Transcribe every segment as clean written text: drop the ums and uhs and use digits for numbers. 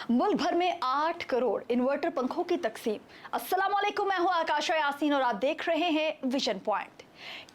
मुल्क भर में 8 करोड़ इन्वर्टर पंखों की तकसीम। अस्सलाम वालेकुम, मैं हूं आकाशा यासीन और आप देख रहे हैं विजन पॉइंट।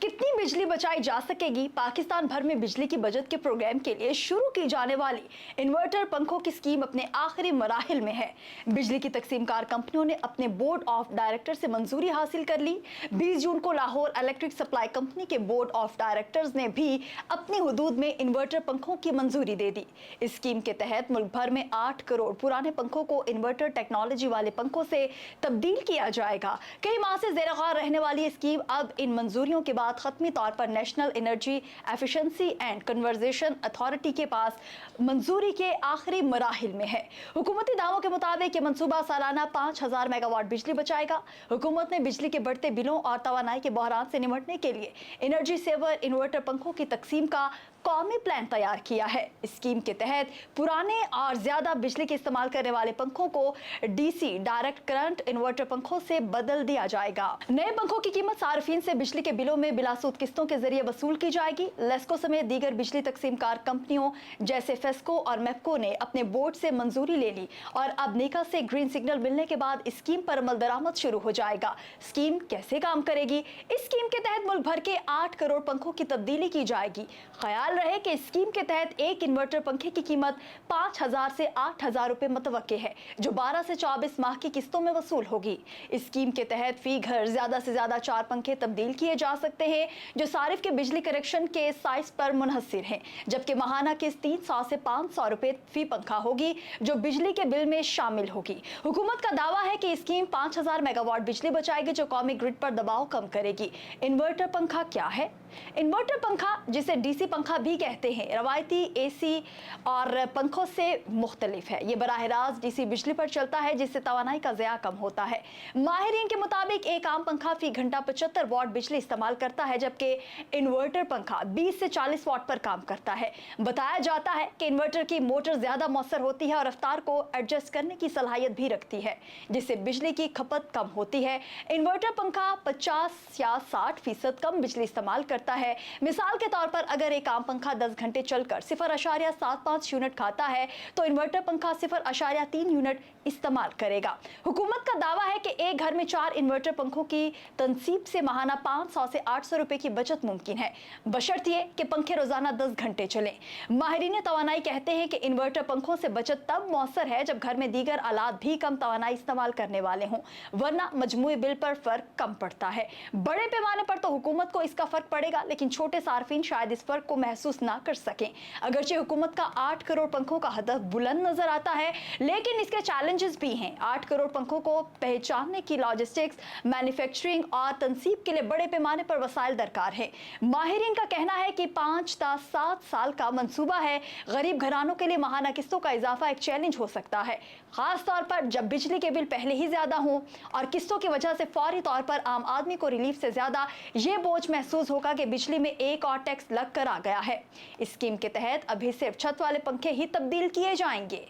कितनी बिजली बचाई जा सकेगी? पाकिस्तान भर में बिजली की बचत के प्रोग्राम के लिए शुरू की जाने वाली इन्वर्टर पंखों की स्कीम अपने आखिरी मराहिल में है। बिजली की तकसीमकार कंपनियों ने अपने बोर्ड ऑफ डायरेक्टर से मंजूरी हासिल कर ली। 20 जून को लाहौर इलेक्ट्रिक सप्लाई कंपनी के बोर्ड ऑफ डायरेक्टर्स ने भी अपनी हुदूद में इन्वर्टर पंखों की मंजूरी दे दी। इस स्कीम के तहत मुल्क भर में 8 करोड़ पुराने पंखों को इन्वर्टर टेक्नोलॉजी वाले पंखों से तब्दील किया जाएगा। कई माह से ज़ेर-ए-ग़ौर रहने वाली स्कीम अब इन मंजूरियों के बाद खत्मी तौर पर national energy efficiency and conversation authority के पास मंजूरी के आखिरी मराहिल में है। हुकूमती दावों के मुताबिक ये मंसूबा सालाना 5000 मेगावाट बिजली बचाएगा। हुकूमत ने बिजली के बढ़ते बिलों और तवानाई के बहरान से निपटने के लिए एनर्जी सेवर इन्वर्टर पंखों की तकसीम का कौमी प्लान तैयार किया है। स्कीम के तहत पुराने और ज्यादा बिजली के इस्तेमाल करने वाले पंखों को डीसी डायरेक्ट करंट इन्वर्टर पंखों से बदल दिया जाएगा। नए पंखों की कीमत सार्फिन से बिजली के बिलों में बिलासूद किस्तों के जरिए वसूल की जाएगी। लेस्को समेत दीगर बिजली तकसीमकार कंपनियों जैसे फेस्को और मेप्को ने अपने बोर्ड से मंजूरी ले ली और अब नेका से ग्रीन सिग्नल मिलने के बाद स्कीम पर अमल दरामद शुरू हो जाएगा। स्कीम कैसे काम करेगी? इस स्कीम के तहत मुल्क भर के 8 करोड़ पंखों की तब्दीली की जाएगी। ख्याल रहे कि स्कीम के तहत एक इन्वर्टर पंखे की कीमत 5000 से 8000 रुपए मुतवक्के है, जो 12 से 24 माह की किस्तों में वसूल होगी। इस स्कीम के तहत फी घर ज्यादा से ज्यादा 4 पंखे तब्दील किए जा सकते हैं, जो सारिफ के बिजली कनेक्शन के साइज पर मुनहसिर हैं, जबकि माहाना किस्त 300 से 500 रुपए फी पंखा होगी, जो बिजली के बिल में शामिल होगी। हुकूमत का दावा है कि स्कीम 5000 मेगावाट बिजली बचाएगी, जो कौमी ग्रिड पर दबाव कम करेगी। इन्वर्टर पंखा क्या है? इन्वर्टर पंखा, जिसे डीसी पंखा भी कहते हैं, रवायती एसी और पंखों से मुख्तलिफ है। ये बराह रास्त डीसी बिजली पर चलता है, जिससे तवानाई का ज़या कम होता है। माहिरीन के मुताबिक एक आम पंखा फी घंटा 75 वाट बिजली इस्तेमाल करता है, जबकि इन्वर्टर पंखा 20 से 40 वाट पर काम करता है। बताया जाता है कि इन्वर्टर की मोटर ज्यादा मौसर होती है और रफ्तार को एडजस्ट करने की सलाहियत भी रखती है, जिससे बिजली की खपत कम होती है। इन्वर्टर पंखा 50 या 60% कम बिजली इस्तेमाल करता है। मिसाल के तौर पर अगर एक आम पंखा 10 घंटे चलकर 0.75 यूनिट खाता है, तो इन्वर्टर पंखा 0.3 यूनिट इस्तेमाल करेगा। हुकूमत का दावा है कि एक घर में 4 इन्वर्टर पंखों की तनसीब से माहाना 500 से 800 रुपए की बचत मुमकिन है, बशर्ते कि पंखे रोजाना 10 घंटे चलें। माहिरीन तवानाई कहते हैं कि इन्वर्टर पंखों से बचत तब मौसर है जब घर में दीगर आलात भी कम तवानाई इस्तेमाल करने वाले हों, वरना मजमूई बिल पर फर्क कम पड़ता है। बड़े पैमाने पर तो हुकूमत को इसका फर्क पड़ेगा, लेकिन छोटे सार्फिन शायद इस फर्क को महसूस ना कर सकें। अगरचे हुकूमत का 8 करोड़ पंखों का हदफ बुलंद नजर आता है, लेकिन इसके चैलेंजेस भी हैं। 8 करोड़ पंखों को पहचानने की लॉजिस्टिक्स, मैन्युफैक्चरिंग और तनसीब के लिए बड़े पैमाने पर वसाइल दरकार है। माहिरीन का कहना है कि 5 से 7 साल का मंसूबा है। गरीब घरानों के लिए माहाना किस्तों का इजाफा एक चैलेंज हो सकता है, खास तौर पर जब बिजली के बिल पहले ही ज्यादा हों और किस्तों की वजह से फौरी तौर पर आम आदमी को रिलीफ से ज्यादा ये बोझ महसूस होगा कि बिजली में एक और टैक्स लग कर आ गया है। इस स्कीम के तहत अभी सिर्फ छत वाले पंखे ही तब्दील किए जाएंगे।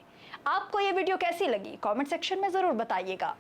आपको ये वीडियो कैसी लगी? कमेंट सेक्शन में जरूर बताइएगा।